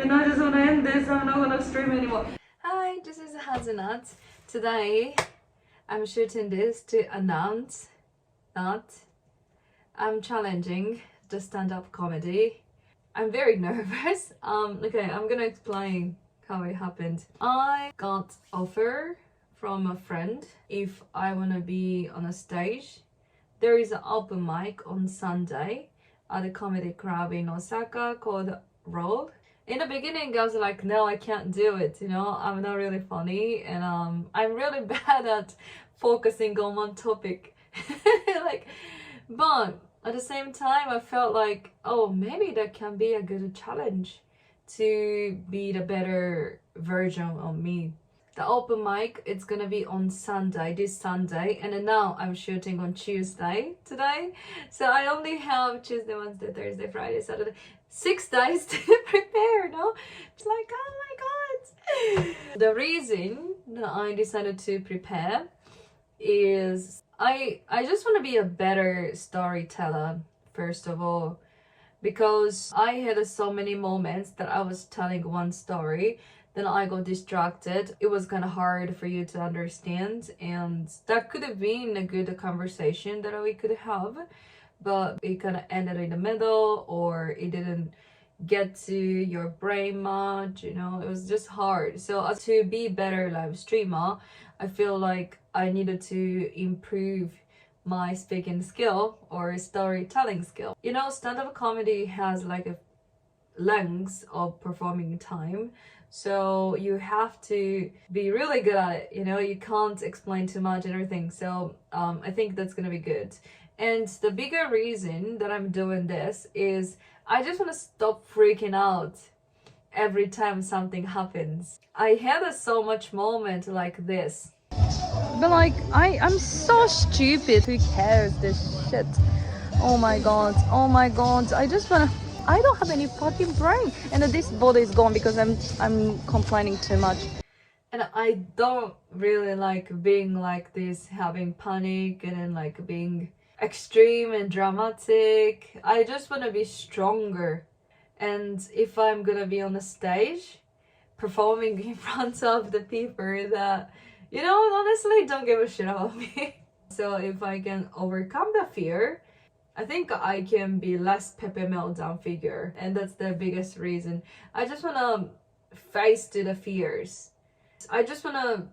And I just want to end this. I'm not going to stream anymore. Hi, this is Hazenat. Today, I'm shooting this to announce that I'm challenging the stand-up comedy. I'm very nervous. Okay, I'm gonna explain how it happened. I got offer from a friend if I wanna be on a stage. There is an open mic on Sunday at a comedy club in Osaka called ROR. In the beginning, I was like, no, I can't do it, you know, I'm not really funny, and I'm really bad at focusing on one topic. Like, but at the same time, I felt like, oh, maybe that can be a good challenge to be the better version of me. The open mic, it's gonna be on Sunday, this Sunday, and then now I'm shooting on Tuesday today. So I only have Tuesday, Wednesday, Thursday, Friday, Saturday, 6 days to prepare, no? It's like, oh my god. The reason that I decided to prepare is I just want to be a better storyteller, first of all, because I had so many moments that I was telling one story, then I got distracted. It was kind of hard for you to understand, and that could have been a good conversation that we could have, but it kind of ended in the middle, or it didn't get to your brain much, you know, it was just hard. So to be better live streamer, I feel like I needed to improve my speaking skill or storytelling skill. You know, stand-up comedy has like a length of performing time, so you have to be really good at it, you know, you can't explain too much and everything. So I think that's gonna be good. And the bigger reason that I'm doing this is I just want to stop freaking out every time something happens. I had so much moment like this, but like I'm so stupid. Who cares this shit? Oh my god, oh my god. I don't have any fucking brain, and this body is gone because I'm complaining too much. And I don't really like being like this, having panic and then like being extreme and dramatic. I just want to be stronger. And if I'm gonna be on the stage performing in front of the people that, you know, honestly don't give a shit about me. So if I can overcome the fear, I think I can be less Pepe Meltdown figure, and that's the biggest reason. I just want to face to the fears. I just want to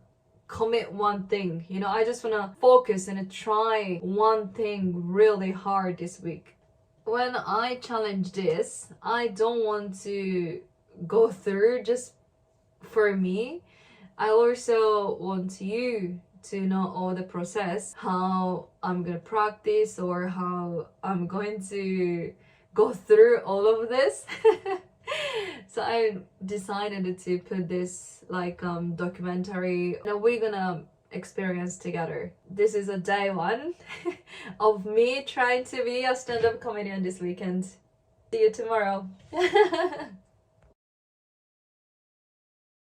commit one thing, you know, I just want to focus and try one thing really hard this week. When I challenge this, I don't want to go through just for me. I also want you to know all the process, how I'm gonna practice or how I'm going to go through all of this. So I decided to put this like documentary that we're gonna experience together. This is a day one of me trying to be a stand-up comedian this weekend. See you tomorrow.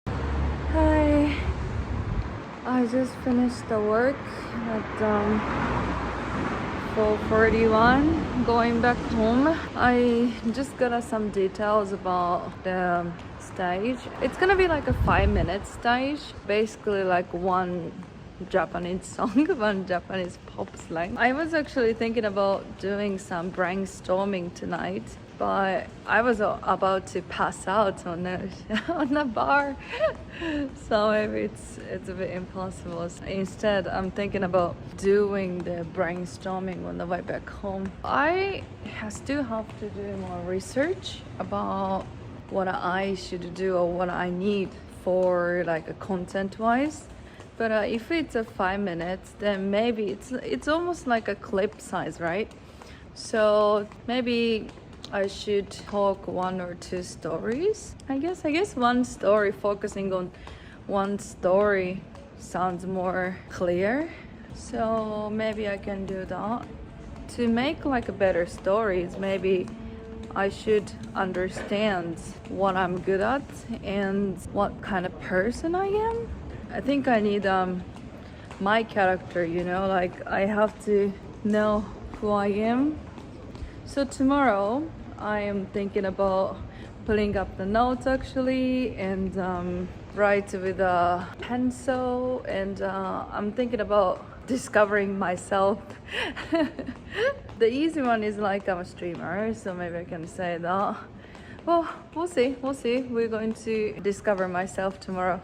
Hi, I just finished the work at 4:41, going back home. I just got some details about the stage. It's gonna be like a 5-minute stage, basically like one Japanese song, one Japanese pop slang. I was actually thinking about doing some brainstorming tonight, but I was about to pass out on the bar. So maybe it's a bit impossible. Instead, I'm thinking about doing the brainstorming on the way back home. I still have to do more research about what I should do or what I need for like a content-wise. But if it's a 5 minutes, then maybe it's almost like a clip size, right? So maybe I should talk 1 or 2 stories. I guess one story, focusing on one story sounds more clear. So maybe I can do that. To make like a better stories, maybe I should understand what I'm good at and what kind of person I am. I think I need my character, you know, like I have to know who I am. So tomorrow I am thinking about pulling up the notes actually, and write with a pencil, and I'm thinking about discovering myself. The easy one is like I'm a streamer, so maybe I can say that. Well, we'll see. We're going to discover myself tomorrow.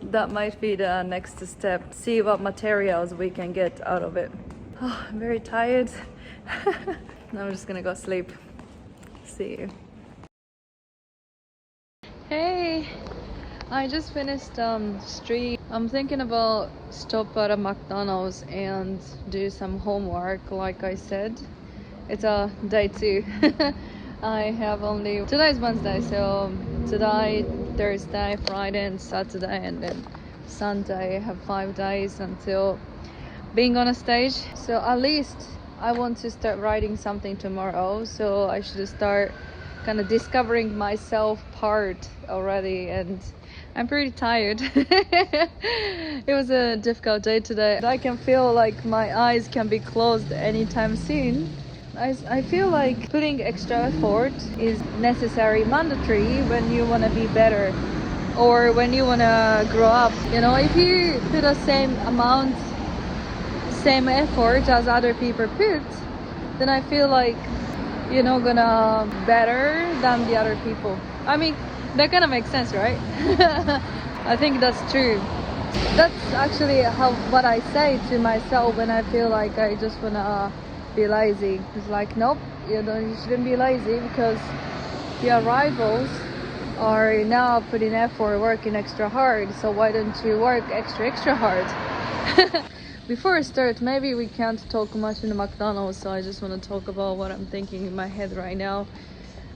That might be the next step. See what materials we can get out of it. Oh, I'm very tired. Now I'm just gonna go sleep. See you. Hey, I just finished stream. I'm thinking about stop at a McDonald's and do some homework like I said. It's a day 2. I have only, today is Wednesday, so today, Thursday, Friday and Saturday, and then Sunday. I have 5 days until being on a stage. So at least I want to start writing something tomorrow, so I should start kind of discovering myself part already, and I'm pretty tired. It was a difficult day today. I can feel like my eyes can be closed anytime soon. I feel like putting extra effort is necessary, mandatory when you want to be better or when you want to grow up. You know, if you put the same amount, same effort as other people put, then I feel like you're not gonna better than the other people. I mean, that kind of makes sense, right? I think that's true. That's actually what I say to myself when I feel like I just wanna be lazy. It's like, nope, you shouldn't be lazy, because your rivals are now putting effort, working extra hard. So why don't you work extra hard? Before I start, maybe we can't talk much in the McDonald's, so I just want to talk about what I'm thinking in my head right now.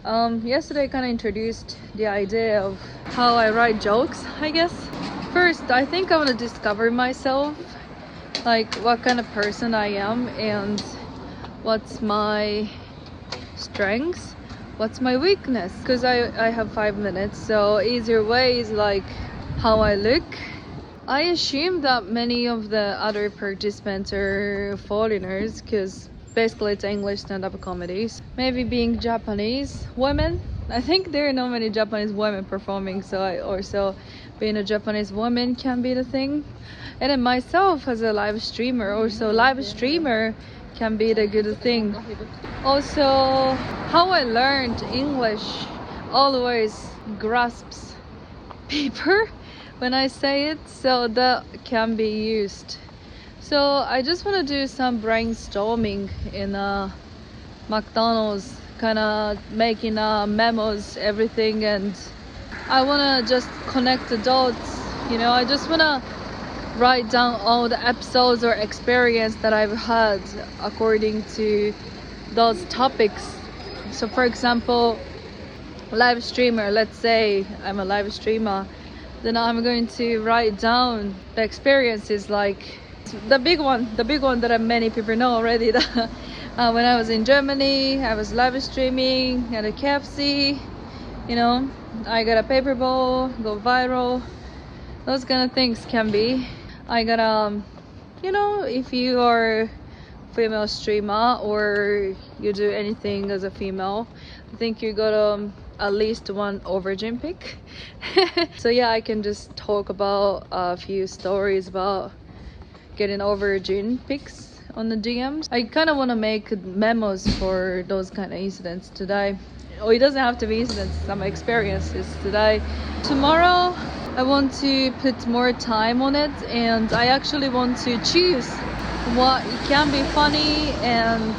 Yesterday I kind of introduced the idea of how I write jokes, I guess. First, I think I want to discover myself, like what kind of person I am and what's my strengths, what's my weakness, because I have 5 minutes, so easier way is like how I look. I assume that many of the other participants are foreigners, because basically it's English stand-up comedies. Maybe being Japanese women, I think there are not many Japanese women performing, so I also being a Japanese woman can be the thing. And then myself as a live streamer, also live streamer can be the good thing. Also, how I learned English always grasps people when I say it, so that can be used. So I just want to do some brainstorming in McDonald's, kind of making memos, everything, and I want to just connect the dots. You know, I just want to write down all the episodes or experience that I've had according to those topics. So for example, live streamer, let's say I'm a live streamer, then I'm going to write down the experiences, like the big one that many people know already, that when I was in Germany, I was live streaming at a KFC, you know, I got a paper ball, go viral, those kind of things can be. I got you know, if you are female streamer or you do anything as a female, I think you got at least one aubergine pic. So yeah, I can just talk about a few stories about getting aubergine pics on the DMs. I kind of want to make memos for those kind of incidents today. Oh, it doesn't have to be incidents, some experiences today. Tomorrow I want to put more time on it, and I actually want to choose what can be funny and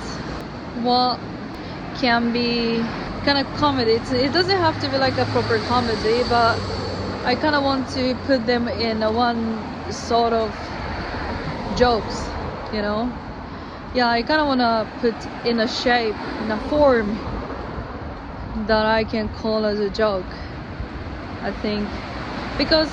what can be kind of comedy. It doesn't have to be like a proper comedy, but I kind of want to put them in one sort of jokes, you know. Yeah, I kind of want to put in a shape, in a form that I can call as a joke, I think, because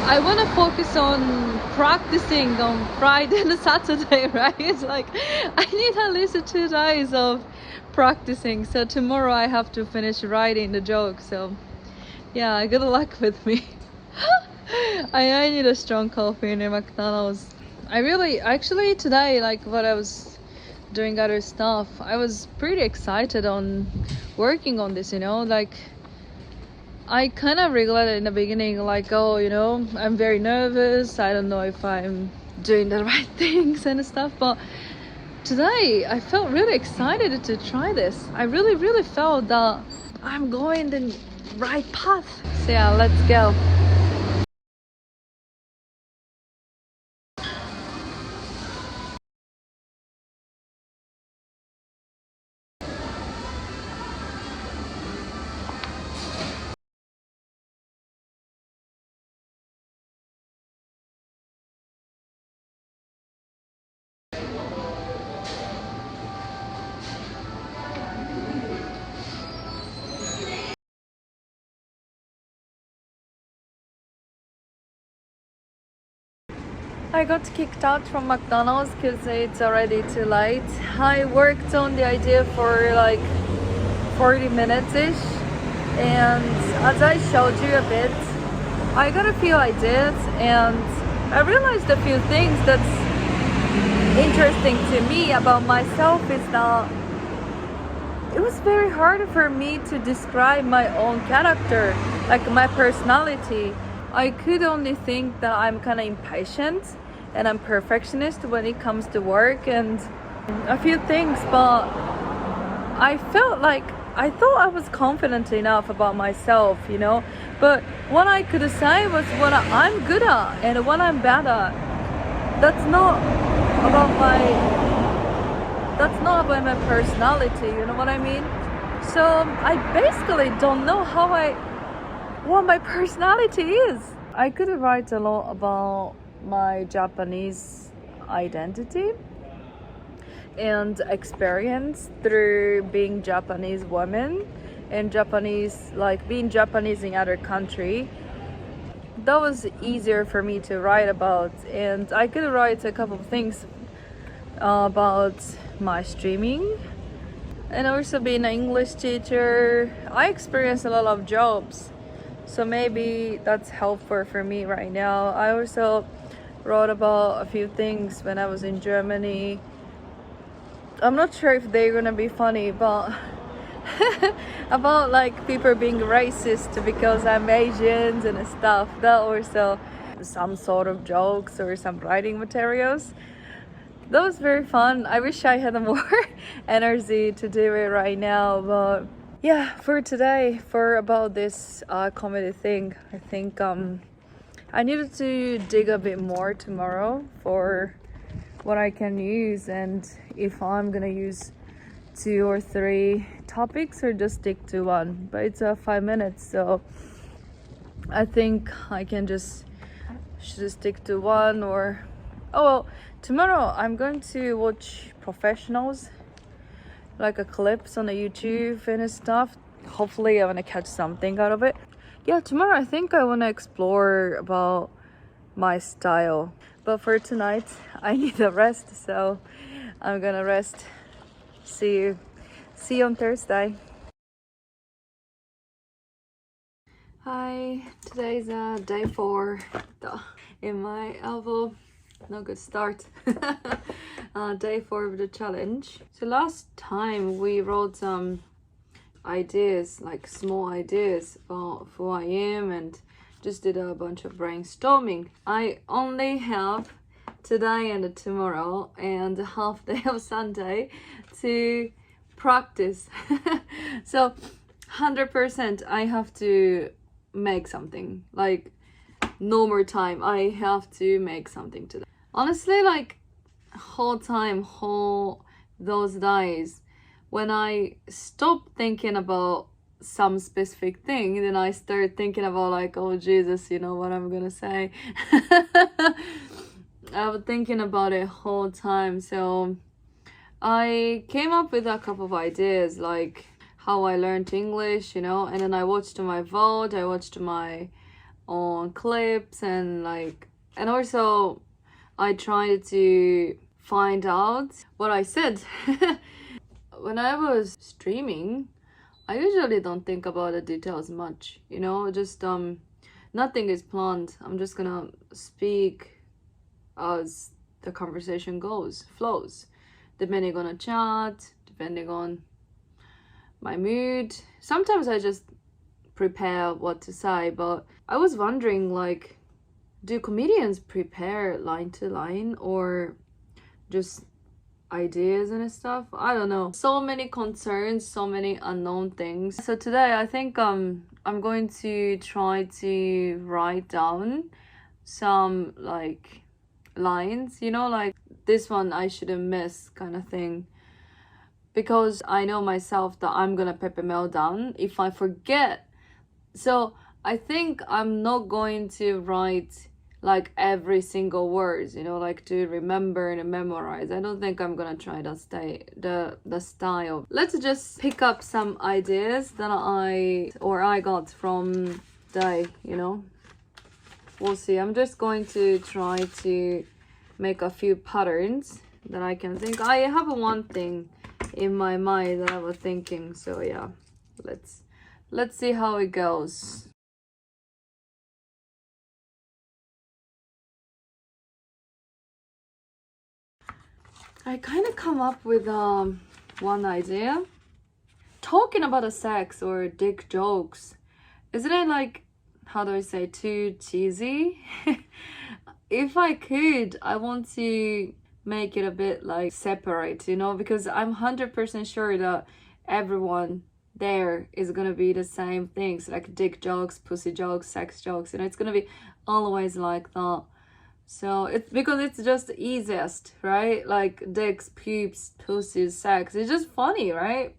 I want to focus on practicing on Friday and Saturday, right? It's like I need at least 2 days of practicing, so tomorrow I have to finish writing the joke. So yeah, good luck with me. I need a strong coffee in McDonald's. I really, actually today, like what I was doing other stuff, I was pretty excited on working on this, you know, like I kind of regretted in the beginning, like, oh, you know, I'm very nervous, I don't know if I'm doing the right things and stuff, but today I felt really excited to try this. I really felt that I'm going the right path. So yeah, let's go. I got kicked out from McDonald's because it's already too late. I worked on the idea for like 40 minutes-ish, and as I showed you a bit, I got a few ideas and I realized a few things that's interesting to me about myself is that it was very hard for me to describe my own character, like my personality. I could only think that I'm kind of impatient and I'm perfectionist when it comes to work and a few things, but I felt like I thought I was confident enough about myself, you know, but what I could say was what I'm good at and what I'm bad at. That's not about my personality, you know what I mean? So I basically don't know what my personality is. I could write a lot about my Japanese identity and experience through being Japanese woman and Japanese, like being Japanese in other country. That was easier for me to write about, and I could write a couple of things about my streaming and also being an English teacher. I experienced a lot of jobs, so maybe that's helpful for me right now. I also wrote about a few things when I was in Germany. I'm not sure if they're gonna be funny, but about like people being racist because I'm Asian and stuff. That also some sort of jokes or some writing materials. That was very fun. I wish I had more energy to do it right now, but yeah, for today, for about this comedy thing, I think I needed to dig a bit more tomorrow for what I can use and if I'm gonna use 2 or 3 topics or just stick to one. But it's 5 minutes, so I think I can should stick to one. Or oh well, tomorrow I'm going to watch professionals, like a clips on the YouTube and stuff. Hopefully I want to catch something out of it. Yeah, tomorrow I think I want to explore about my style, but for tonight I need a rest, so I'm gonna rest. See you on Thursday. Hi, today's day 4 in my elbow. No good start. Day 4 of the challenge. So last time we wrote some ideas, like small ideas about who I am, and just did a bunch of brainstorming. I only have today and tomorrow and half day of Sunday to practice. So 100% I have to make something, like no more time. I have to make something today. Honestly, like whole those days when I stop thinking about some specific thing, then I start thinking about like, oh Jesus, you know what I'm gonna say. I was thinking about it whole time. So I came up with a couple of ideas, like how I learned English, you know, and then I watched my VOD, I watched my own clips, and like, and also I tried to find out what I said. When I was streaming, I usually don't think about the details much, you know, just nothing is planned. I'm just gonna speak as the conversation flows, depending on a chat, depending on my mood. Sometimes I just prepare what to say, but I was wondering, like, do comedians prepare line to line or just ideas and stuff? I don't know. So many concerns, so many unknown things. So today I think I'm going to try to write down some like lines, you know, like this one I shouldn't miss kind of thing, because I know myself that I'm gonna paper mail down if I forget. So I think I'm not going to write like every single words, you know, like to remember and memorize. I don't think I'm gonna try the style. Let's just pick up some ideas that I got from day, you know. We'll see. I'm just going to try to make a few patterns that I can think. I have one thing in my mind that I was thinking, so yeah, let's see how it goes. I kind of come up with one idea. Talking about a sex or dick jokes, isn't it like, how do I say, too cheesy? If I could, I want to make it a bit like separate, you know, because I'm 100% sure that everyone there is gonna be the same things, like dick jokes, pussy jokes, sex jokes, you know, it's gonna be always like that. So it's because it's just the easiest, right? Like dicks, pubes, pussies, sex. It's just funny, right?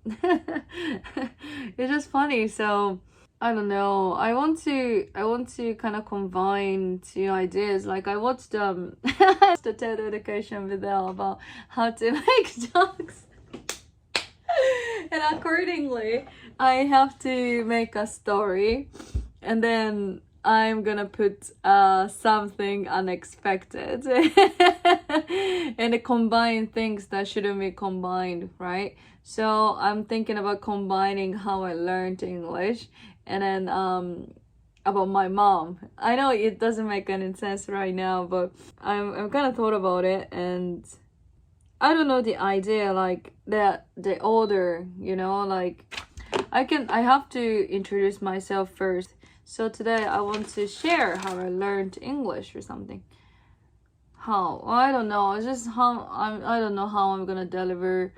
It's just funny. So I don't know. I want to kind of combine two ideas. Like I watched the TED education video about how to make jokes. And accordingly, I have to make a story, and then I'm gonna put something unexpected and combine things that shouldn't be combined, right? So I'm thinking about combining how I learned English, and then about my mom. I know it doesn't make any sense right now, but I'm kind of thought about it, and I don't know, the idea like that the order, you know, like I have to introduce myself first. So today I want to share how I learned English or something. How? I don't know. It's just I don't know how I'm gonna deliver.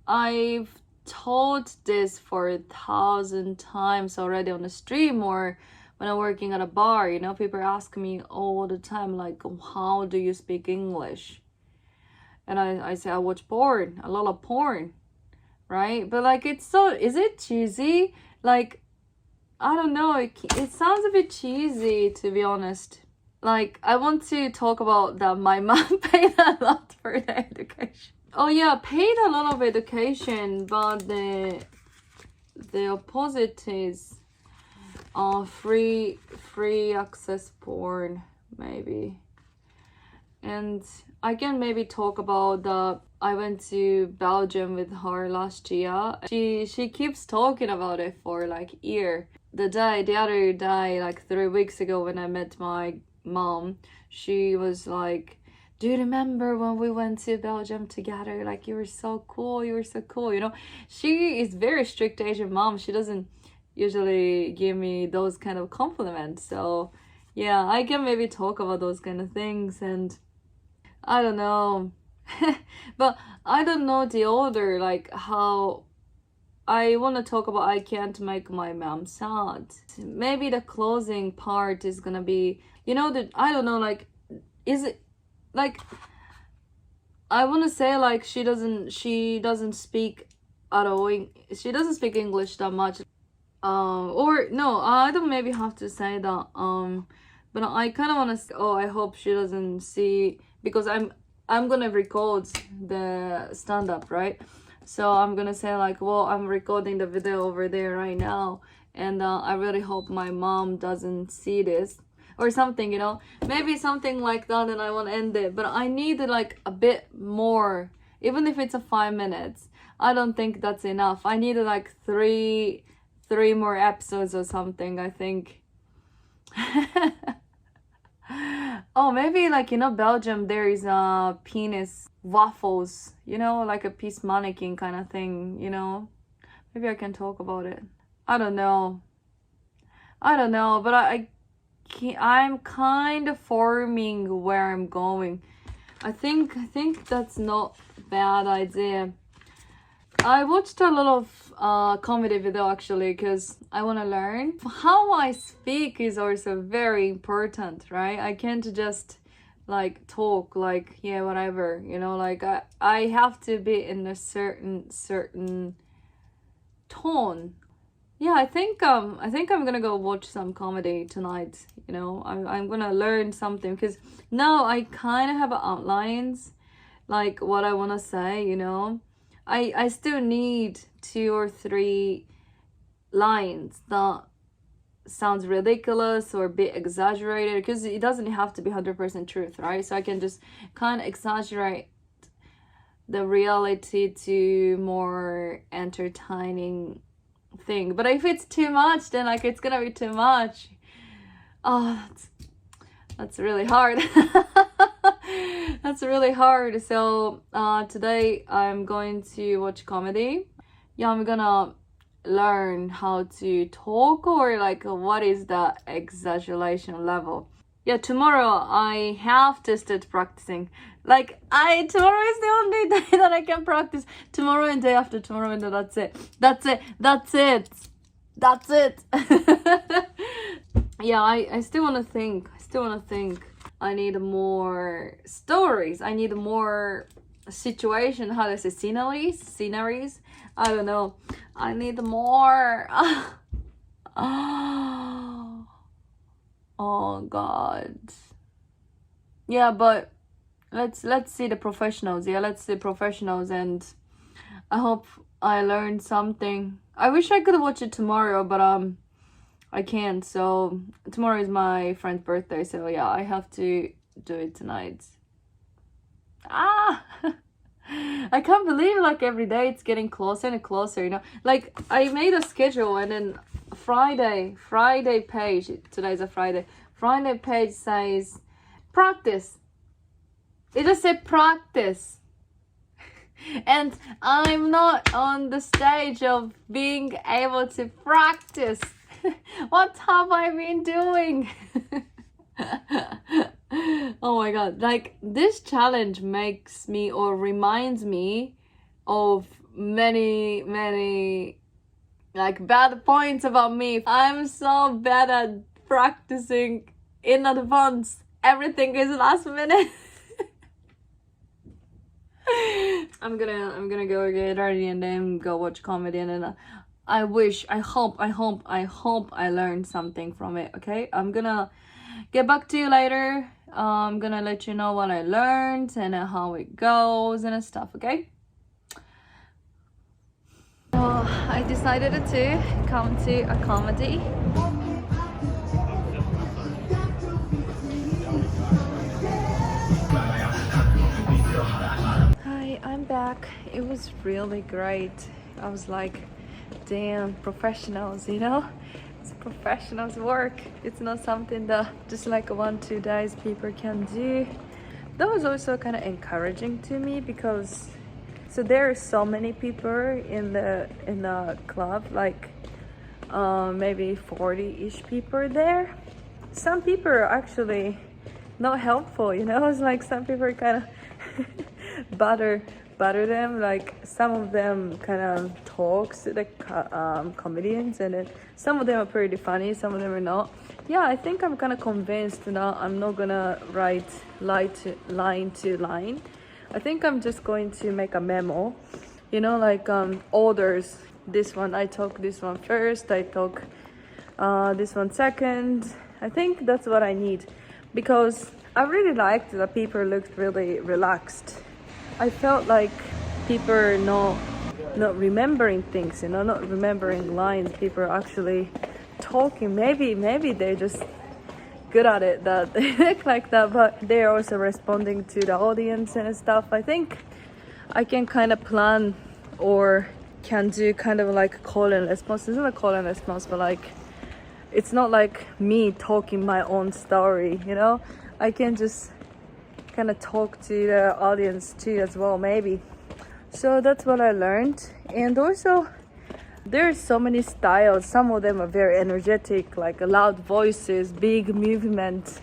I've told this for 1,000 times already on the stream or when I'm working at a bar, you know, people ask me all the time, like, how do you speak English? And I say I watch porn, a lot of porn, right? But like, it's so, is it cheesy? Like, I don't know, it sounds a bit cheesy, to be honest. Like, I want to talk about that my mom paid a lot for the education. Oh yeah, paid a lot of education, but the opposite is free access porn, maybe. And I can maybe talk about I went to Belgium with her last year. She keeps talking about it for like a year. The other day, like 3 weeks ago when I met my mom, she was like, do you remember when we went to Belgium together? Like, you were so cool, you know? She is very strict Asian mom. She doesn't usually give me those kind of compliments. So yeah, I can maybe talk about those kind of things, and I don't know. But I don't know the order, like how I want to talk about I can't make my mom sad. Maybe the closing part is gonna be, you know, I don't know, like, is it like, I want to say like she doesn't speak at all. She doesn't speak English that much. Or no, I don't maybe have to say that. But I kind of want to. Oh, I hope she doesn't see, because I'm gonna record the stand up, right? So I'm gonna say like, well, I'm recording the video over there right now, and I really hope my mom doesn't see this or something, you know, maybe something like that, and I want to end it. But I need like a bit more, even if it's a 5 minutes. I don't think that's enough. I need like three more episodes or something, I think. Oh, maybe like, you know, Belgium, there is a penis waffles, you know, like a peace mannequin kind of thing, you know. Maybe I can talk about it. I don't know, but I'm kind of forming where I'm going. I think that's not a bad idea. I watched a lot of comedy video actually, because I want to learn. How I speak is also very important, right? I can't just like talk like, yeah, whatever, you know, like I have to be in a certain tone. Yeah, I think I'm gonna go watch some comedy tonight. You know, I'm gonna learn something, because now I kind of have outlines, like what I wanna say. You know, I still need 2 or 3 lines that sounds ridiculous or a bit exaggerated, because it doesn't have to be 100% truth, right? So I can just kind of exaggerate the reality to more entertaining thing. But if it's too much, then like it's gonna be too much. Oh, that's really hard. That's really hard. So today I'm going to watch comedy. Yeah, I'm gonna learn how to talk, or like what is the exaggeration level. Yeah, tomorrow I have to start practicing. Like tomorrow is the only day that I can practice. Tomorrow and day after tomorrow, and that's it. Yeah, I still want to think. I need more stories. I need more situation. How do I say sceneries? I don't know. I need more. Oh God. Yeah, but let's see the professionals. Yeah, let's see professionals, and I hope I learned something. I wish I could watch it tomorrow, but I can't. So tomorrow is my friend's birthday, so yeah, I have to do it tonight. I can't believe like every day it's getting closer and closer, you know. Like I made a schedule, and then Friday page, today's a Friday page says practice. It just said practice. And I'm not on the stage of being able to practice. What have I been doing? Oh my God, like this challenge makes me or reminds me of many like bad points about me. I'm so bad at practicing in advance. Everything is last minute. I'm gonna go get ready and then go watch comedy, and then I hope I learned something from it. Okay, I'm gonna get back to you later. I'm gonna let you know what I learned and how it goes and stuff. Okay. So I decided to come to a comedy. Hi, I'm back. It was really great. I was like, damn, professionals, you know? It's professionals work. It's not something that just like 1-2 days people can do. That was also kind of encouraging to me, because so there are so many people in the club, like maybe 40-ish people there. Some people are actually not helpful, you know. It's like some people kind of butter them. Like some of them kind of talks to the comedians, and then some of them are pretty funny, some of them are not. Yeah, I think I'm kind of convinced that I'm not gonna write line to line. I think I'm just going to make a memo, you know, like orders. This one I talk this one first, I talk this one second. I think that's what I need, because I really liked that people looked really relaxed. I felt like people are not remembering things, you know, not remembering lines. People are actually talking. Maybe they're just good at it that they look like that, but they're also responding to the audience and stuff. I think I can kind of plan, or can do kind of like call and response. It's not a call and response, but like it's not like me talking my own story, you know. I can just kind of talk to the audience too as well, maybe. So that's what I learned. And also There are so many styles. Some of them are very energetic, like loud voices, big movement.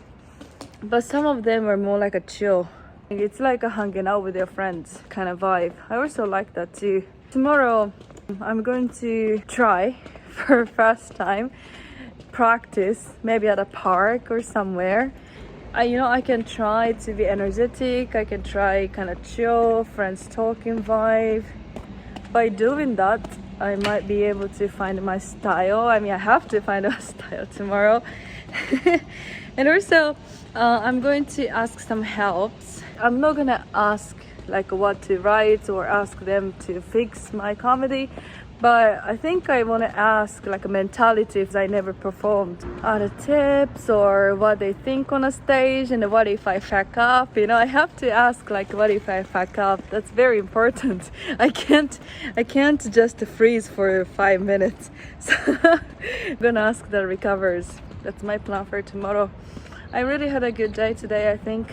But some of them are more like a chill. It's like a hanging out with your friends kind of vibe. I also like that too. Tomorrow, I'm going to try for first time practice maybe at a park or somewhere. I can try to be energetic. I can try kind of chill, friends talking vibe. By doing that, I might be able to find my style. I mean, I have to find a style tomorrow. And also, I'm going to ask some helps. I'm not gonna ask like what to write or ask them to fix my comedy, but I think I want to ask like a mentality if I never performed, other tips or what they think on a stage, and what if I fuck up. I have to ask like what if I fuck up. That's very important. I can't just freeze for 5 minutes. So I'm gonna ask the recovers. That's my plan for tomorrow. I really had a good day today, I think.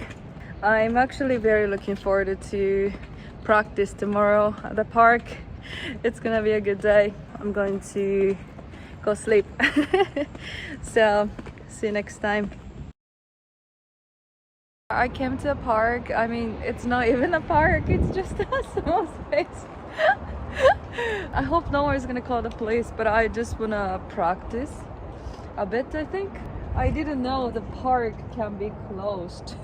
I'm actually very looking forward to practice tomorrow at the park. It's gonna be a good day. I'm going to go sleep. So see you next time. I came to a park. I mean, it's not even a park, it's just a small space. I hope no one is gonna call the police, but I just wanna practice a bit, I think. I didn't know the park can be closed.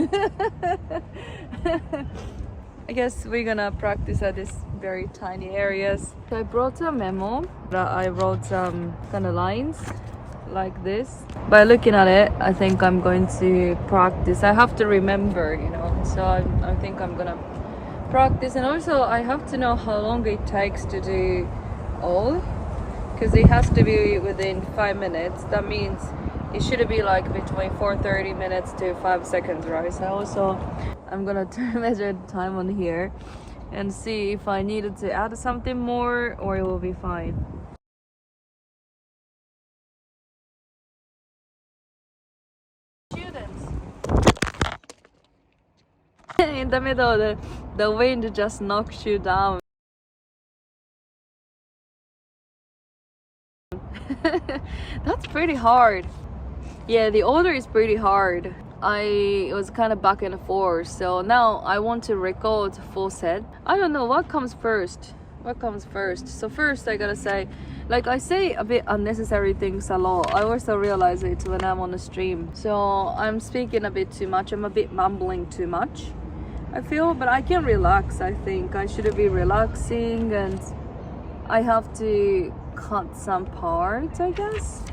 I guess we're gonna practice at this very tiny areas. So I brought a memo. I wrote some kind of lines like this. By looking at it, I think I'm going to practice. I have to remember, so I think I'm gonna practice. And also I have to know how long it takes to do all, because it has to be within 5 minutes. That means it should be like between 4:30 minutes to 5 seconds, right? So I'm gonna measure the time on here and see if I needed to add something more or it will be fine. Students. In the middle, the wind just knocks you down. That's pretty hard. Yeah, the order is pretty hard. I was kind of back and forth, so now I want to record full set. I don't know what comes first. So first I gotta say, like, I say a bit unnecessary things a lot. I also realize it when I'm on the stream, so I'm speaking a bit too much. I'm a bit mumbling too much, I feel, but I can relax. I think I should be relaxing, and I have to cut some parts, I guess.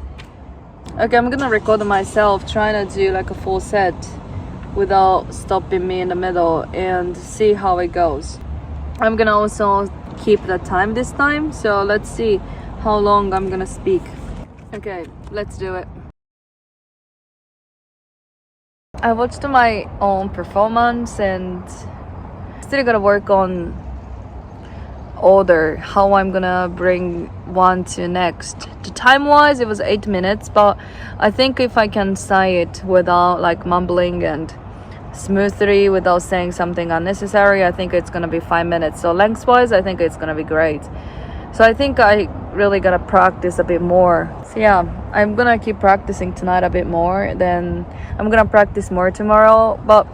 Okay, I'm gonna record myself trying to do like a full set without stopping me in the middle and see how it goes. I'm gonna also keep the time this time, so let's see how long I'm gonna speak. Okay, let's do it. I watched my own performance and still gotta work on order, how I'm gonna bring one to next. The time wise it was 8 minutes, but I think if I can say it without like mumbling and smoothly without saying something unnecessary, I think it's gonna be 5 minutes. So lengthwise I think it's gonna be great. So I think I really gotta practice a bit more. So yeah, I'm gonna keep practicing tonight a bit more, then I'm gonna practice more tomorrow. But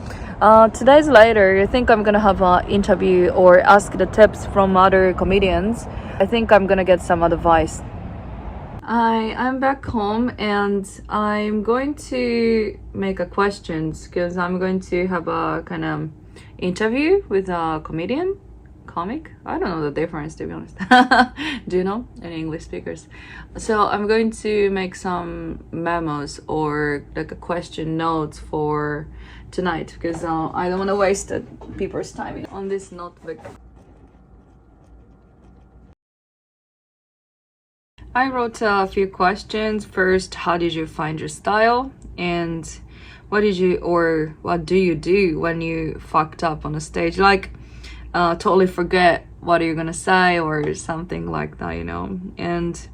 today's later, I think I'm gonna have an interview or ask the tips from other comedians. I think I'm gonna get some advice. I'm back home and I'm going to make a questions because I'm going to have a kind of interview with a comic. I don't know the difference, to be honest. Do you know any English speakers? So I'm going to make some memos or like a question notes for tonight, because I don't want to waste people's time on this notebook. I wrote a few questions. First, how did you find your style? And what do you do when you fucked up on a stage? Like, totally forget what you're gonna say or something like that, And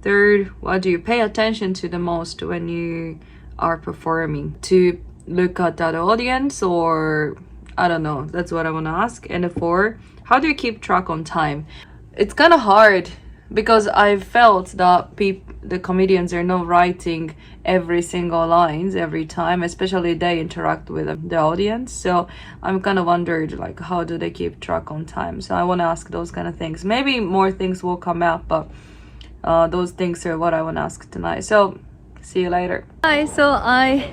third, what do you pay attention to the most when you are performing? To look at the audience, or I don't know, that's what I want to ask. And four, how do you keep track on time? It's kind of hard because I felt that the comedians are not writing every single lines every time, especially they interact with the audience. So I'm kind of wondered like how do they keep track on time. So I want to ask those kind of things. Maybe more things will come out, but those things are what I want to ask tonight. So see you later. Hi. So I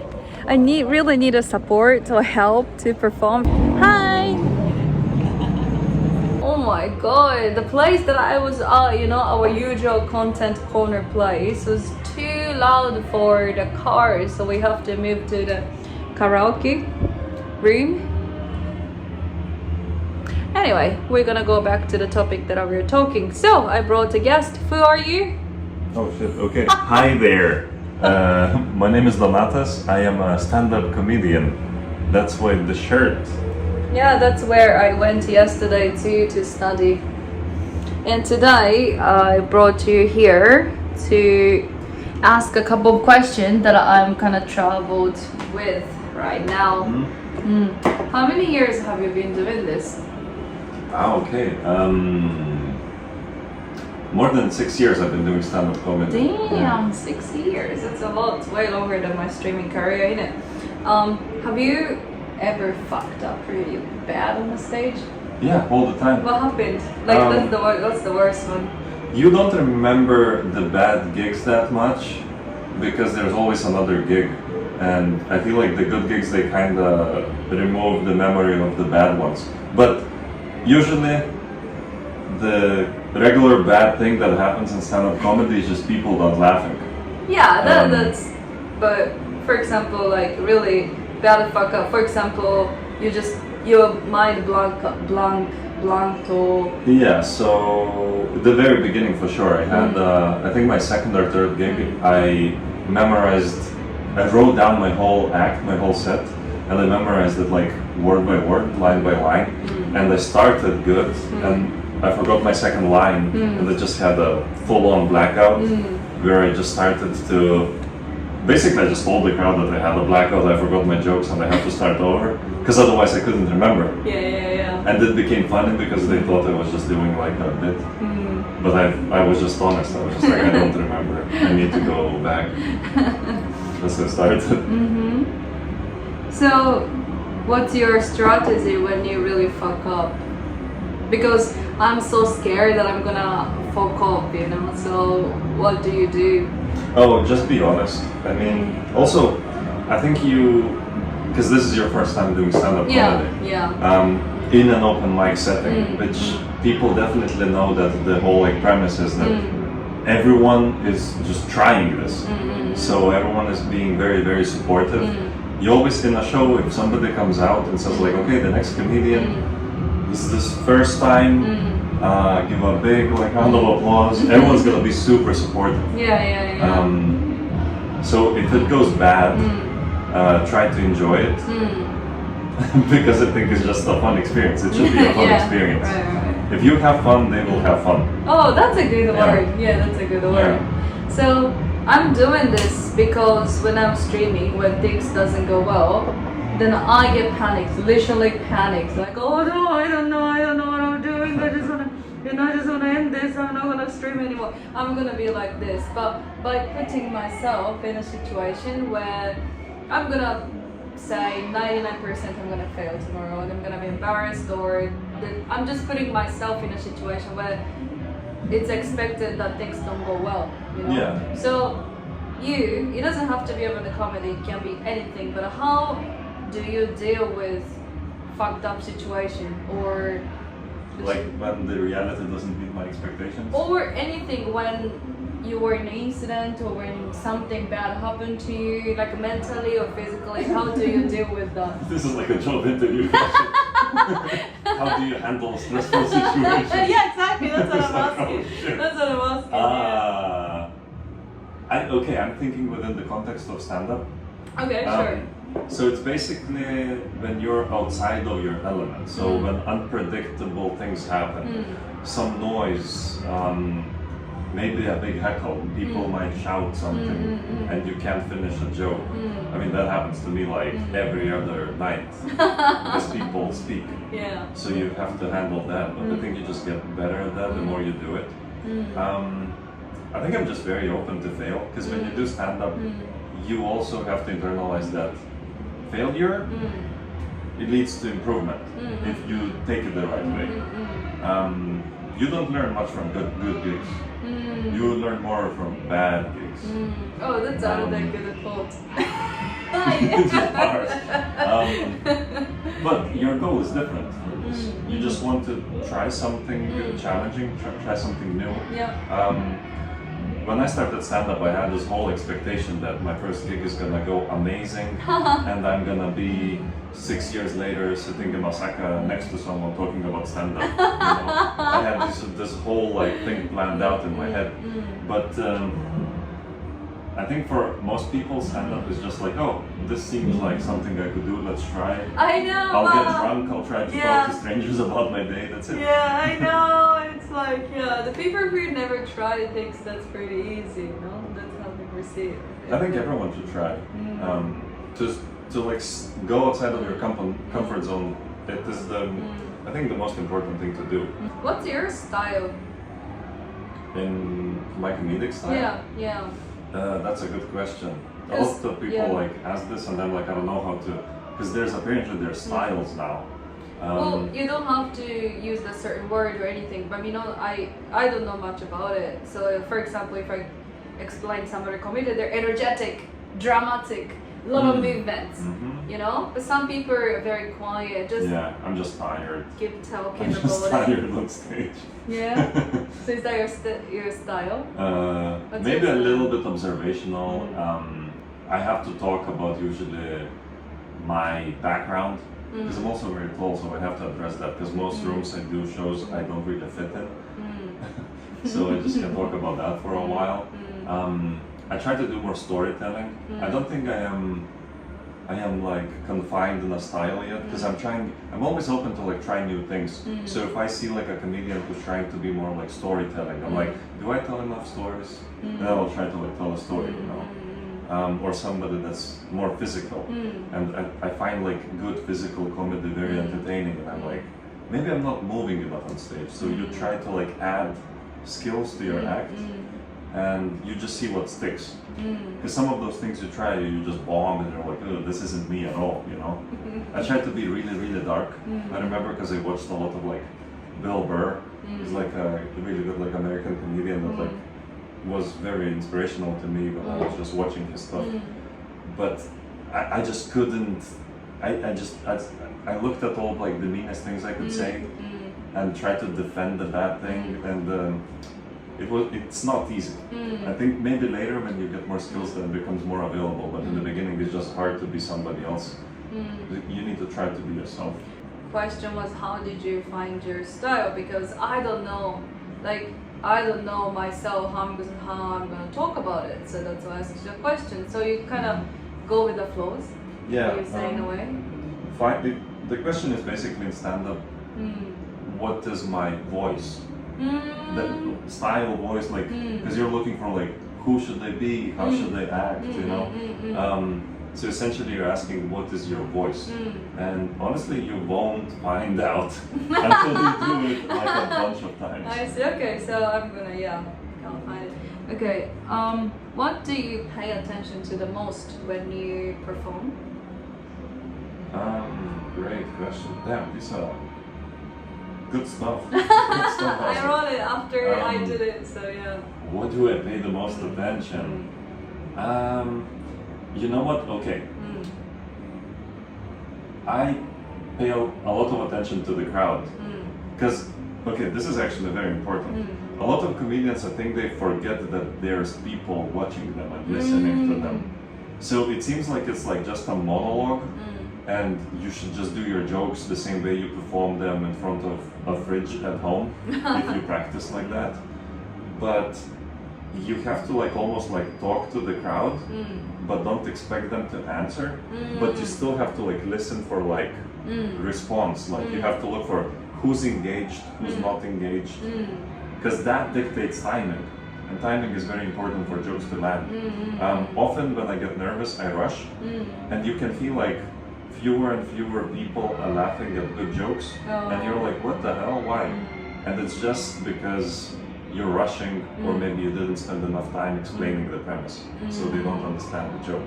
really need a support or help to perform. Hi. Oh my god, the place that I was at, our usual content corner place was too loud for the cars, so we have to move to the karaoke room. Anyway, we're gonna go back to the topic that we were talking. So I brought a guest. Who are you? Oh shit, okay. Hi there. My name is Donatas. I am a stand-up comedian. That's why the shirt. Yeah, that's where I went yesterday to study. And today I brought you here to ask a couple of questions that I'm kind of troubled with right now. How many years have you been doing this? Okay. More than 6 years I've been doing stand-up comedy. Damn, 6 years. That's a lot. It's way longer than my streaming career, innit? Have you ever fucked up really bad on the stage? Yeah, all the time. What happened? Like, what's the worst one? You don't remember the bad gigs that much because there's always another gig. And I feel like the good gigs, they kind of remove the memory of the bad ones. But usually, the regular bad thing that happens in stand-up comedy is just people not laughing. Yeah, that's. But for example, like really bad fuck up. For example, your mind blanco. Yeah. So the very beginning for sure. I had I think my second or third gig. I wrote down my whole act, my whole set, and I memorized it like word by word, line by line. And I started good, and I forgot my second line, and I just had a full-on blackout, where I just started to... Basically, I just told the crowd that I had a blackout, I forgot my jokes, and I had to start over, because otherwise I couldn't remember. Yeah. And it became funny because they thought I was just doing like a bit. But I was just honest, I was just like, I don't remember, I need to go back. That's how I started. So, what's your strategy when you really fuck up? Because I'm so scared that I'm gonna fuck up, so what do you do? Oh, just be honest. I mean, also, I think because this is your first time doing stand-up comedy. In an open mic setting, which people definitely know that the whole premise is that everyone is just trying this. So everyone is being very, very supportive. You always in a show, if somebody comes out and says like, okay, the next comedian, this is this first time, give a big round of applause. Everyone's gonna be super supportive. So if it goes bad, try to enjoy it. Because I think it's just a fun experience. It should be a fun experience. Right. If you have fun, they will have fun. Oh, that's a good word. Yeah, that's a good word. So I'm doing this because when I'm streaming, when things doesn't go well, then I get panicked, literally panicked. Like, oh no, I don't know what I'm doing. I just wanna end this. I'm not gonna stream anymore. I'm gonna be like this. But by putting myself in a situation where I'm gonna say 99% I'm gonna fail tomorrow and I'm gonna be embarrassed, or I'm just putting myself in a situation where it's expected that things don't go well, Yeah. So it doesn't have to be about the comedy, it can be anything, but how do you deal with fucked up situation, or like when the reality doesn't meet my expectations? Or anything, when you were in an incident or when something bad happened to you, like mentally or physically, how do you deal with that? This is like a job interview. How do you handle a stressful situation? Yeah, exactly, that's what I'm asking. That's what I'm asking. I'm thinking within the context of stand-up. Okay, sure. So it's basically when you're outside of your element. So when unpredictable things happen, some noise, maybe a big heckle, people might shout something and you can't finish a joke. I mean, that happens to me like every other night because people speak. Yeah. So you have to handle that, but I think you just get better at that the more you do it. I think I'm just very open to fail, because when you do stand-up, you also have to internalize that failure, it leads to improvement if you take it the right way. You don't learn much from good gigs. You learn more from bad gigs. Oh, that sounded like a quote. It's hard. But your goal is different for this. You just want to try something challenging, try something new. When I started stand-up, I had this whole expectation that my first gig is gonna go amazing, and I'm gonna be 6 years later sitting in Osaka next to someone talking about stand-up. You know? I had this whole like thing planned out in my head, but I think for most people, stand-up is just like, oh, this seems like something I could do, let's try. I know! I'll get drunk, I'll try to talk to strangers about my day, that's it. Yeah, I know! It's like, the people who never tried thinks that's pretty easy, you know? That's how they perceive it. I think everyone should try. To like go outside of your comfort zone, it is I think the most important thing to do. What's your style? In my comedic style? Yeah. That's a good question. A lot of people like ask this, and I'm like, I don't know how to, because there's styles now. Well, you don't have to use a certain word or anything, but I don't know much about it. So, for example, if I explain some other comedy, they're energetic, dramatic, a lot of movements, you know. But some people are very quiet. I'm just tired. Keep talking I'm just about tired on stage. Yeah. So is that your style? Maybe a little bit observational. I have to talk about usually my background, because I'm also very tall, so I have to address that, because most rooms I do shows I don't really fit in. So I just can talk about that for a while. I try to do more storytelling. I don't think I am like confined in a style yet, because I'm always open to like try new things. So if I see like a comedian who's trying to be more like storytelling, I'm like, do I tell enough stories? Then I will try to like tell a story, you know. Or somebody that's more physical, and I find like good physical comedy very entertaining, and I'm like, maybe I'm not moving enough on stage. So you try to like add skills to your act, and you just see what sticks. Because some of those things you try, you just bomb, and you're like, oh, this isn't me at all, you know. I tried to be really, really dark. I remember because I watched a lot of like Bill Burr. He's like a really good like American comedian that like was very inspirational to me when I was just watching his stuff. But I just couldn't. I looked at all like the meanest things I could say, and tried to defend the bad thing, and it's not easy. I think maybe later when you get more skills, then it becomes more available. But in the beginning, it's just hard to be somebody else. You need to try to be yourself. Question was, how did you find your style? Because I don't know, I don't know myself how I'm gonna talk about it. So that's why I asked you a question. So you kind of go with the flows. Yeah. You say in a way. The question is basically in stand-up, what is my voice? The style voice, like, because you're looking for like, who should they be? How should they act? You know. So essentially, you're asking, what is your voice? And honestly, you won't find out until you do it like a bunch of times. I see. Okay, so I'm gonna can't find it. Okay. What do you pay attention to the most when you perform? Great question. Damn, these are good stuff. Good stuff. I wrote it after I did it, so yeah. What do I pay the most attention? You know what? Okay. I pay a lot of attention to the crowd. Because, okay, this is actually very important. A lot of comedians, I think they forget that there's people watching them and listening to them. So it seems like it's like just a monologue, and you should just do your jokes the same way you perform them in front of a fridge at home, if you practice like that. But you have to like almost like talk to the crowd, but don't expect them to answer. But you still have to like listen for like response. Like you have to look for who's engaged, who's not engaged, because that dictates timing. And timing is very important for jokes to land. Often when I get nervous, I rush, and you can feel like fewer and fewer people are laughing at good jokes, and you're like, what the hell, why? And it's just because you're rushing, or maybe you didn't spend enough time explaining the premise, so they don't understand the joke.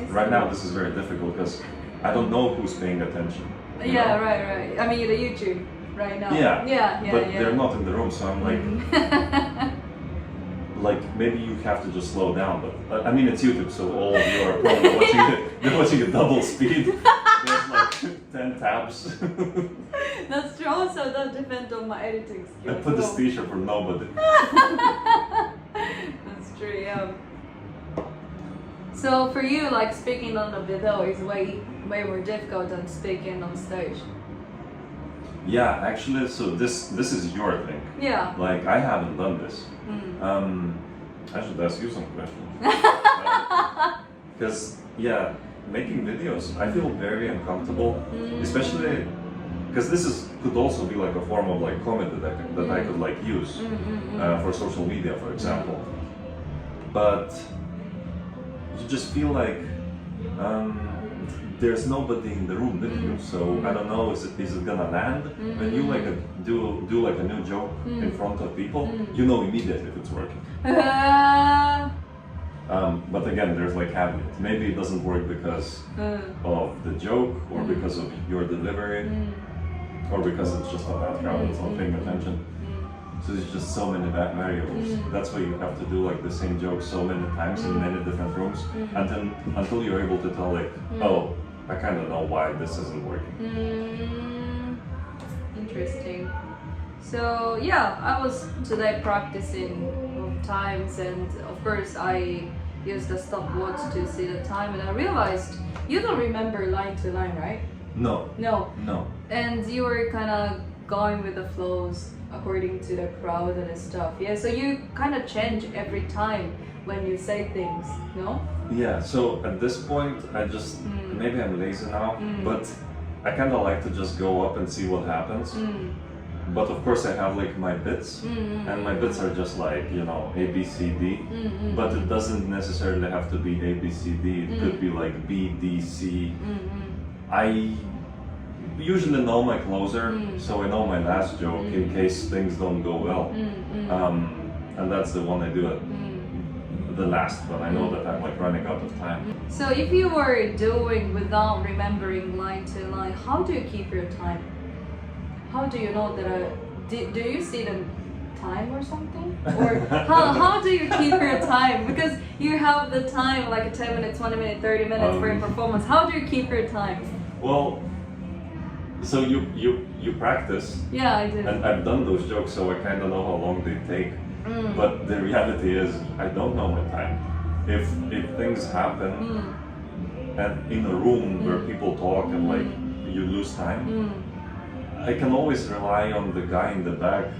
Right now, this is very difficult because I don't know who's paying attention. Yeah, right. I mean, the YouTube right now. Yeah, but they're not in the room, so I'm like, like maybe you have to just slow down. But I mean, it's YouTube, so all of you are probably watching it. They're watching at double speed. There's like 10 tabs. That's true. Also, that depends on my editing skills. I put this T-shirt for nobody. That's true. Yeah. So for you, like speaking on the video is way more difficult than speaking on stage. Yeah, actually, so this is your thing. Yeah. Like I haven't done this. I should ask you some questions. Because yeah, making videos, I feel very uncomfortable, especially because this could also be like a form of like comedy that I could like use for social media, for example. But you just feel like there's nobody in the room with you, so I don't know, is it gonna land? When you like do like a new joke in front of people, you know immediately if it's working. But again, there's like caveats. Maybe it doesn't work because of the joke, or because of your delivery, or because it's just a bad crowd that's not paying attention. So there's just so many variables. That's why you have to do like the same joke so many times in many different rooms, until you're able to tell like, oh, I kind of know why this isn't working. Interesting. So yeah, I was today practicing times, and of course I used the stopwatch to see the time, and I realized you don't remember line to line, right? No. And you were kind of going with the flows according to the crowd and stuff. Yeah, so you kind of change every time when you say things, no? Yeah, so at this point I just, maybe I'm lazy now, but I kind of like to just go up and see what happens. But of course I have like my bits, and my bits are just like, you know, A, B, C, D, but it doesn't necessarily have to be A, B, C, D, it could be like B, D, C. I usually know my closer, so I know my last joke in case things don't go well. And that's the one I do at the last one. I know that I'm like running out of time. So if you were doing without remembering line to line, how do you keep your time? How do you know that? Do you see the time or something? Or how do you keep your time? Because you have the time like a 10 minutes, 20 minutes, 30 minutes for your performance. How do you keep your time? Well, so you practice. Yeah, I do. And I've done those jokes, so I kind of know how long they take. But the reality is, I don't know my time. If things happen and in a room where people talk and like you lose time, I can always rely on the guy in the back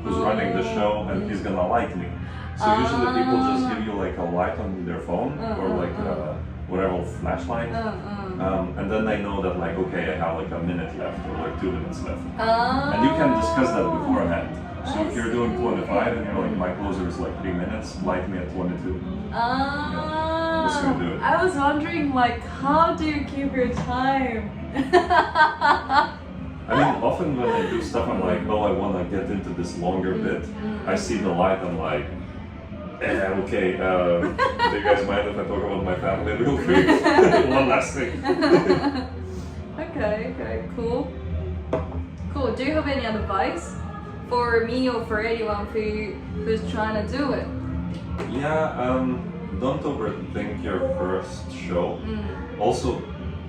who's running the show, and he's gonna like me. So usually people just give you like a light on their phone or like whatever flashlight, and then they know that like, okay, I have like a minute left or like 2 minutes left, and you can discuss that beforehand. So if you're doing 25 and you're like, my closer is like 3 minutes, light me at 22. That's gonna do it. I was wondering like, how do you keep your time? I mean, often when I do stuff, I'm like, oh, I want to get into this longer bit. I see the light, I'm like, okay, do you guys mind if I talk about my family real quick? One last thing. Okay, cool. Do you have any advice for me or for anyone who's trying to do it? Yeah, don't overthink your first show. Also,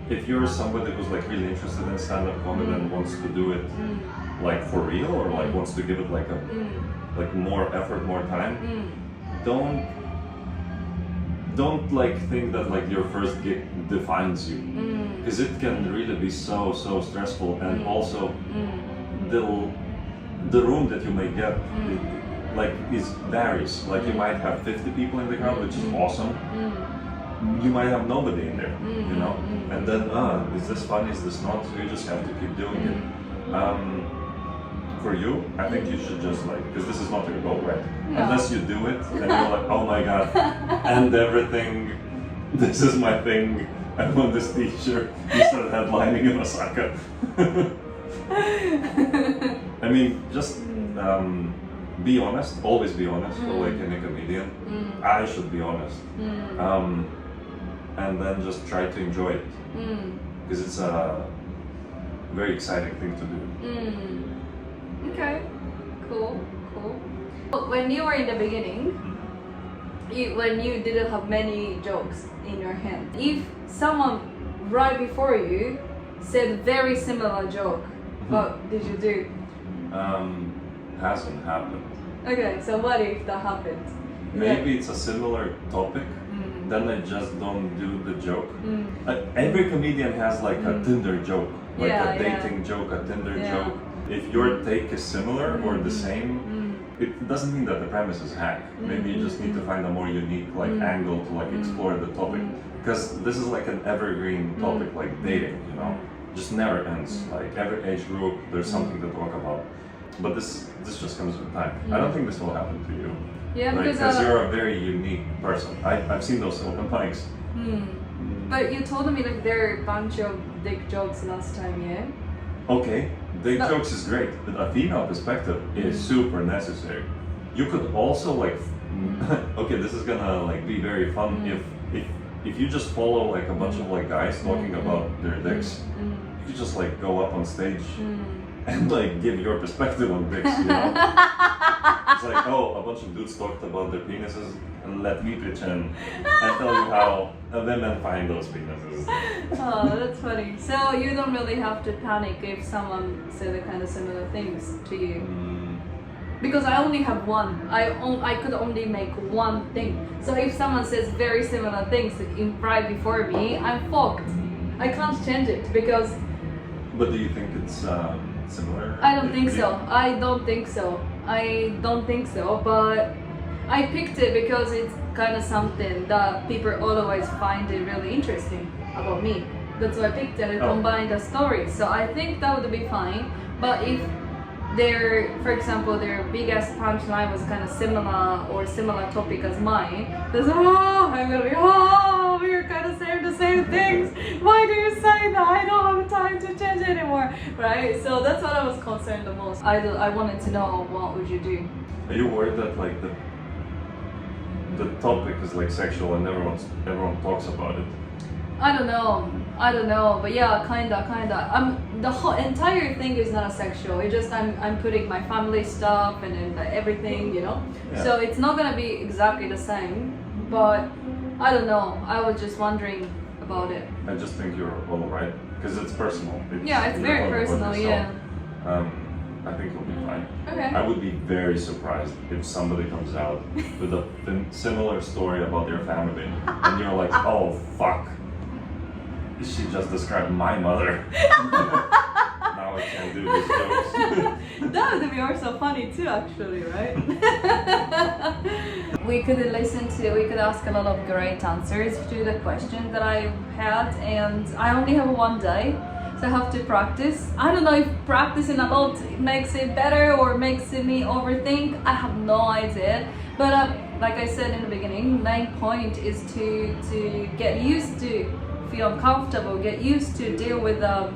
if you're somebody who's like really interested in stand-up comedy and wants to do it like for real, or like wants to give it like a like more effort, more time, don't like think that like your first gig defines you, because it can really be so stressful, and also the room that you may get like varies. Like you might have 50 people in the crowd, which is awesome. You might have nobody in there, you know, and then is this fun, is this not? So you just have to keep doing it. For you, I think you should just like, because this is not your goal, right? No. Unless you do it and you're like, oh my god, and everything, this is my thing, I want this t-shirt, you start headlining in Osaka. I mean, just be honest, always be honest, for like any comedian. I should be honest. And then just try to enjoy it. Because it's a very exciting thing to do. Okay, cool. When you were in the beginning, when you didn't have many jokes in your hand, if someone right before you said very similar joke, what did you do? Hasn't happened. Okay, so what if that happened? Maybe it's a similar topic, then I just don't do the joke. Every comedian has like a Tinder joke, like a dating joke, a Tinder joke. If your take is similar or the same, it doesn't mean that the premise is hack. Maybe you just need to find a more unique like angle to like explore the topic. Because this is like an evergreen topic, like dating, you know? Just never ends. Like every age group, there's something to talk about. But this just comes with time. I don't think this will happen to you. Yeah, like, because you're a very unique person. I've seen those open mics. But you told me like there are a bunch of dick jokes last time, yeah? Okay, dick jokes is great, but a female perspective is super necessary. You could also like, okay, this is gonna like be very fun if you just follow like a bunch of like guys talking about their dicks. You could just like go up on stage and like give your perspective on dicks, you know? It's like, oh, a bunch of dudes talked about their penises, and let me pitch in and tell you how women find those penises. Oh, that's funny. So you don't really have to panic if someone said the kind of similar things to you. Because I only have one. I could only make one thing. So if someone says very similar things right before me, I'm fucked. I can't change it because... But do you think it's similar? I don't think so. I don't think so, but I picked it because it's kind of something that people always find it really interesting about me. That's why I picked it and combined the stories. So I think that would be fine. But if for example, their biggest punchline was kind of similar topic as mine, there's I'm gonna be we're kind of saying the same things. Why do you say that? I don't have time to change anymore, right? So that's what I was concerned the most. I wanted to know what would you do. Are you worried that like the topic is like sexual and everyone talks about it? I don't know, but yeah, kinda. The whole entire thing is not a sexual. It's just I'm putting my family stuff and then everything, you know. Yeah. So it's not gonna be exactly the same, but I don't know. I was just wondering about it. I just think you're all right because it's personal. It's very personal. Yeah. I think you'll be fine. Okay. I would be very surprised if somebody comes out with a similar story about their family, and you're like, oh fuck. She just described my mother. Now I can't do these jokes. That would be also funny too, actually, right? we could ask a lot of great answers to the questions that I had, and I only have one day, so I have to practice. I don't know if practicing a lot makes it better or makes me overthink. I have no idea. But like I said in the beginning, main point is to get used to feel comfortable, get used to deal with the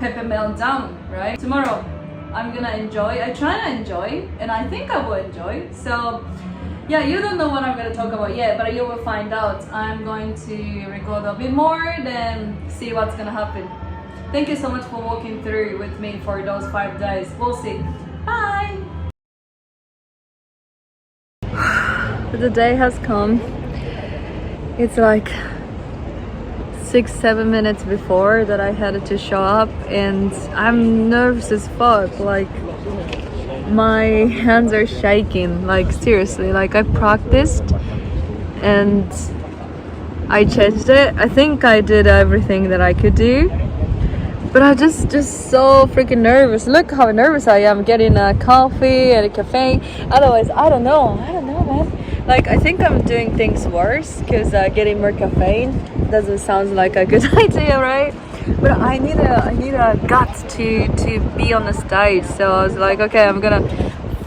pepper meltdown, right? Tomorrow, I'm gonna enjoy. I try to enjoy, and I think I will enjoy. So, yeah, you don't know what I'm gonna talk about yet, but you will find out. I'm going to record a bit more, then see what's gonna happen. Thank you so much for walking through with me for those 5 days. We'll see. Bye! The day has come. It's like 6-7 minutes before that I had to show up, and I'm nervous as fuck. Like my hands are shaking, like seriously. Like I practiced and I changed it. I think I did everything that I could do, but I just so freaking nervous. Look how nervous I am getting a coffee and a cafe. Otherwise, I don't know, man. Like I think I'm doing things worse because getting more caffeine doesn't sound like a good idea, right? But I need a gut to be on the stage. So I was like, okay, I'm gonna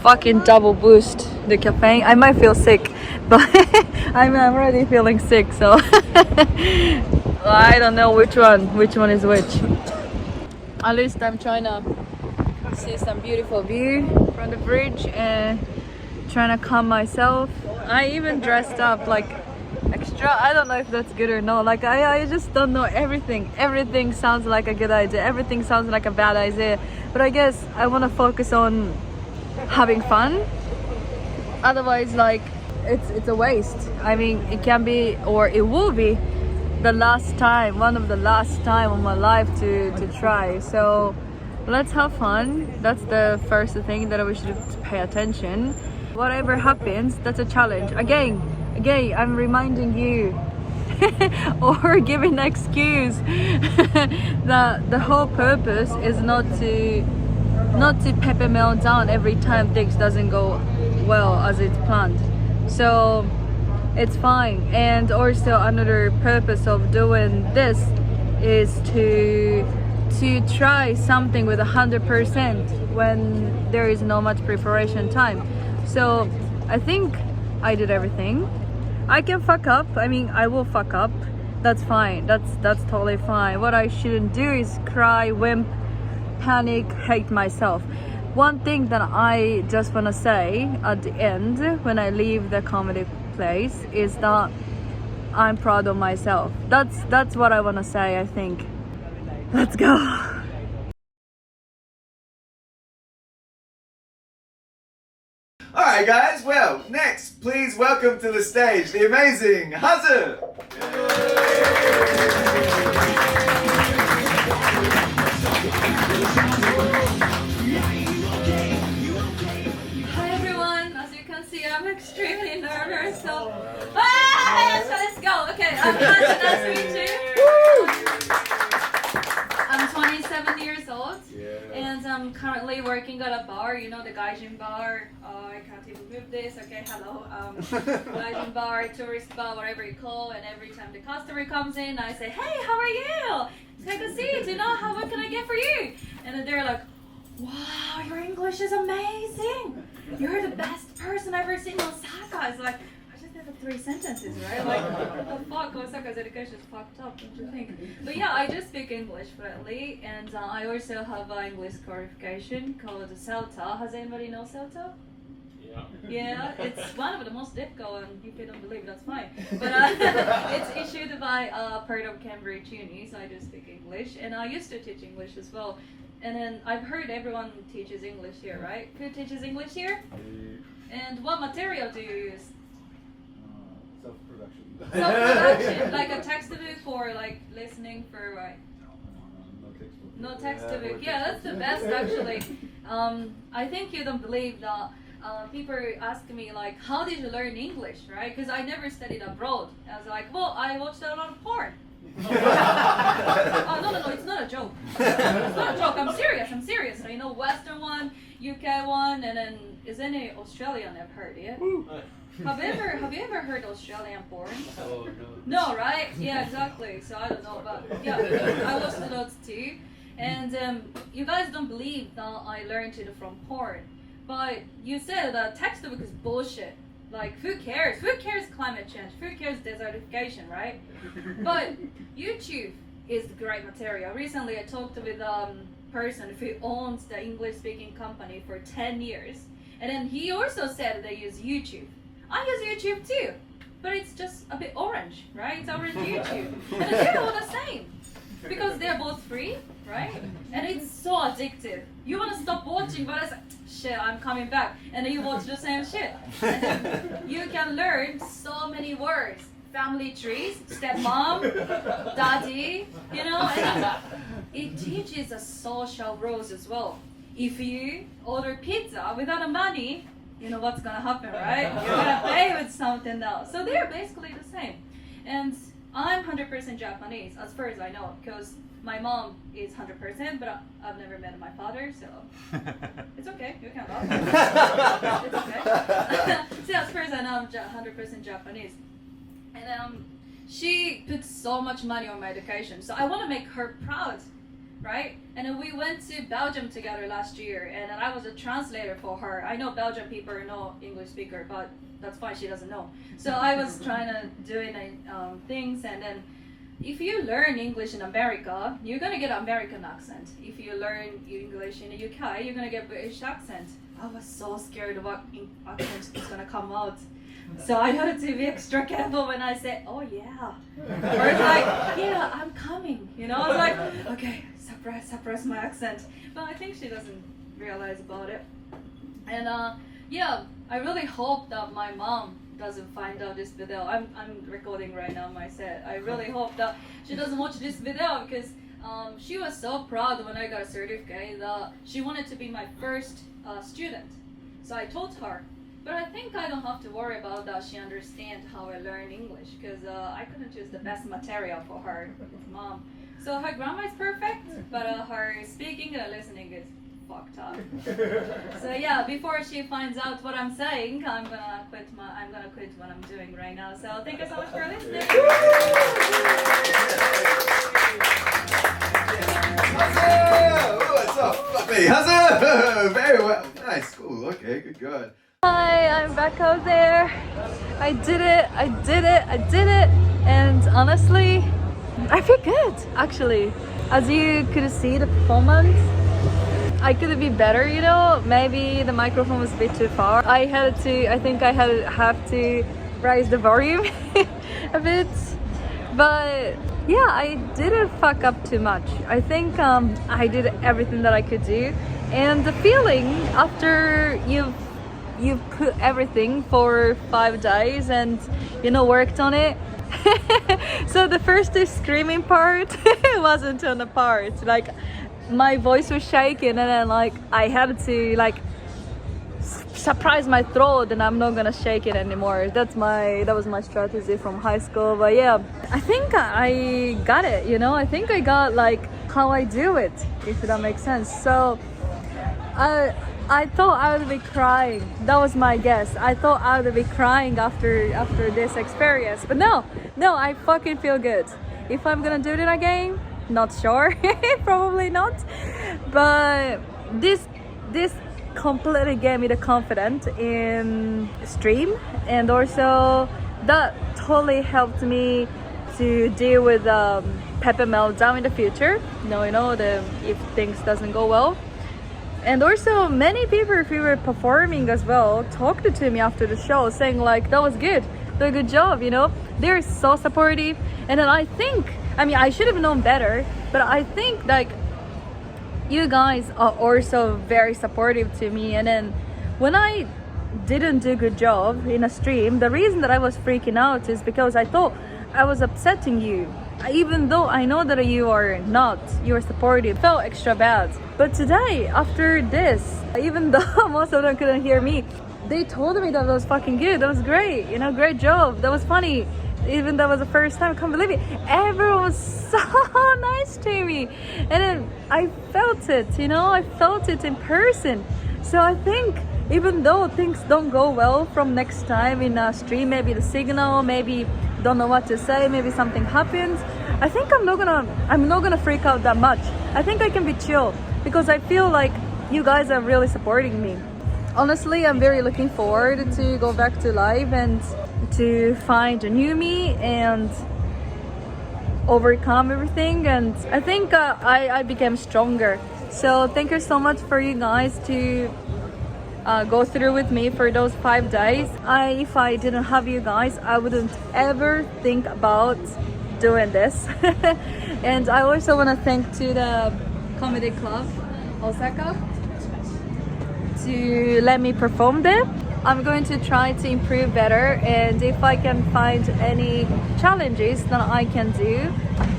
fucking double boost the caffeine. I might feel sick, but I'm already feeling sick. So I don't know which one is which. At least I'm trying to see some beautiful view. from the bridge and trying to calm myself. I even dressed up like extra. I don't know if that's good or not. Like I just don't know everything. Everything sounds like a good idea. Everything sounds like a bad idea. But I guess I want to focus on having fun. Otherwise, like it's a waste. I mean, it can be, or it will be, the last time, one of the last time of my life to try. So let's have fun. That's the first thing that we should pay attention. Whatever happens, that's a challenge. Again, I'm reminding you or giving an excuse that the whole purpose is not to pepper mail down every time things doesn't go well as it's planned. So it's fine. And also another purpose of doing this is to try something with 100% when there is no much preparation time. So I think I did everything. I can fuck up. I mean, I will fuck up. That's fine. That's totally fine. What I shouldn't do is cry, wimp, panic, hate myself. One thing that I just want to say at the end when I leave the comedy place is that I'm proud of myself. That's what I want to say, I think. Let's go. Alright guys, well, next, please welcome to the stage the amazing Hosen! Hi everyone, as you can see I'm extremely nervous, so let's go. Okay, I'm Hazen, nice to meet you. I'm 27 years old and I'm currently working at a bar, you know, the Gaijin bar. I can't even move this, okay, hello. Gaijin bar, tourist bar, whatever you call, and every time the customer comes in I say, hey, how are you? Take a seat, you know, what can I get for you? And then they're like, wow, your English is amazing. You're the best person I've ever seen in Osaka. It's like, I just did the 3 sentences, right? Like, what the fuck? Osaka's education is fucked up, don't you think? But yeah, I just speak English fluently, and I also have an English qualification called CELTA. Has anybody know CELTA? Yeah, it's one of the most difficult, and if you don't believe, that's fine. But it's issued by part of Cambridge Uni, so I do speak English, and I used to teach English as well. And then I've heard everyone teaches English here, right? Who teaches English here? And what material do you use? Self-production. Self-production, like a textbook or like listening for what? No textbook. Yeah, that's the best actually. I think you don't believe that. People ask me like, how did you learn English, right? Because I never studied abroad. I was like, well, I watched a lot of porn. Oh, no, it's not a joke. It's not a joke. I'm serious. You know, Western one, UK one, and then is any Australian I've heard yet? Have you ever heard Australian porn? Oh no. No, right? Yeah, exactly. So I don't know, but yeah, I watched those too. And you guys don't believe that I learned it from porn, but you said that textbook is bullshit. Like, who cares? Who cares climate change? Who cares desertification, right? But YouTube is great material. Recently, I talked with a person who owns the English-speaking company for 10 years. And then he also said they use YouTube. I use YouTube too, but it's just a bit orange, right? It's orange YouTube. And they're all the same. Because they're both free, right? And it's so addictive. You want to stop watching, but it's like, shit, I'm coming back. And then you watch the same shit. And then you can learn so many words. Family trees, stepmom, daddy, you know? And it teaches us social rules as well. If you order pizza without money, you know what's gonna happen, right? You're gonna pay with something else. So they're basically the same. And I'm 100% Japanese, as far as I know, because my mom is 100%, but I've never met my father, so it's okay, you can laugh. It's okay. So as far as I know, I'm 100% Japanese. And she puts so much money on my education, so I want to make her proud, right? And then we went to Belgium together last year, and then I was a translator for her. I know Belgian people are no English speaker, but that's fine, she doesn't know. So I was trying to doing things, and then if you learn English in America, you're gonna get an American accent. If you learn English in the UK, you're gonna get British accent. I was so scared what accent is gonna come out. So I had to be extra careful when I say, oh yeah. Or it's like, yeah, I'm coming. You know, I was like, okay, suppress my accent. But I think she doesn't realize about it. And yeah, I really hope that my mom doesn't find out this video. I'm recording right now my set. I really hope that she doesn't watch this video because she was so proud when I got a certificate that she wanted to be my first student. So I told her. But I think I don't have to worry about that. She understands how I learn English because I couldn't choose the best material for her, mom. So her grammar is perfect, but her speaking and listening is fucked up. So yeah, before she finds out what I'm saying, I'm gonna quit what I'm doing right now. So thank you so much for listening. What's up, puppy? Hosen! Very well. Nice. Cool. Okay. Good. Hi, I'm back out there. I did it. And honestly, I feel good, actually. As you could see the performance, I could be better, you know. Maybe the microphone was a bit too far. I think I have to raise the volume a bit. But yeah, I didn't fuck up too much. I think I did everything that I could do. And the feeling after you've put everything for 5 days and worked on it. So the first screaming part wasn't on the part. Like my voice was shaking and then like I had to like surprise my throat and I'm not gonna shake it anymore. That was my strategy from high school. But yeah, I think I got it, I think I got like how I do it, if that makes sense. So I thought I would be crying. That was my guess. I thought I would be crying after this experience. But no, I fucking feel good. If I'm gonna do it again, not sure. Probably not. But this completely gave me the confidence in stream, and also that totally helped me to deal with pepper meltdown in the future. If things doesn't go well. And also many people who were performing as well talked to me after the show saying like that was good, a good job, they're so supportive. And then I should have known better, but I think like you guys are also very supportive to me. And then when I didn't do a good job in a stream, the reason that I was freaking out is because I thought I was upsetting you, even though I know that you are supportive. It felt extra bad. But today, after this, even though most of them couldn't hear me, they told me that was fucking good, that was great, great job, that was funny. Even that was the first time, I can't believe it. Everyone was so nice to me. And then I felt it, I felt it in person. So I think even though things don't go well from next time in a stream, maybe the signal, maybe don't know what to say, maybe something happens, I think I'm not gonna freak out that much. I think I can be chill because I feel like you guys are really supporting me. Honestly, I'm very looking forward to go back to live and to find a new me and overcome everything. And I think I became stronger. So thank you so much for you guys to go through with me for those 5 days. If I didn't have you guys, I wouldn't ever think about doing this. And I also want to thank to the comedy club Osaka to let me perform there. I'm going to try to improve better, and if I can find any challenges that I can do,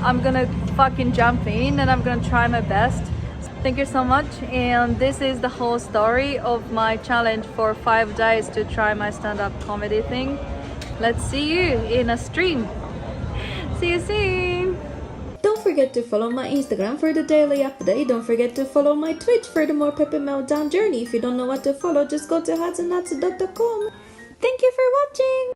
I'm gonna fucking jump in and I'm gonna try my best. Thank you so much, and this is the whole story of my challenge for 5 days to try my stand-up comedy thing. Let's see you in a stream. See you soon. Don't forget to follow my Instagram for the daily update. Don't forget to follow my Twitch for the more Pepper Meltdown journey. If you don't know what to follow, just go to hazenatsu.com. Thank you for watching!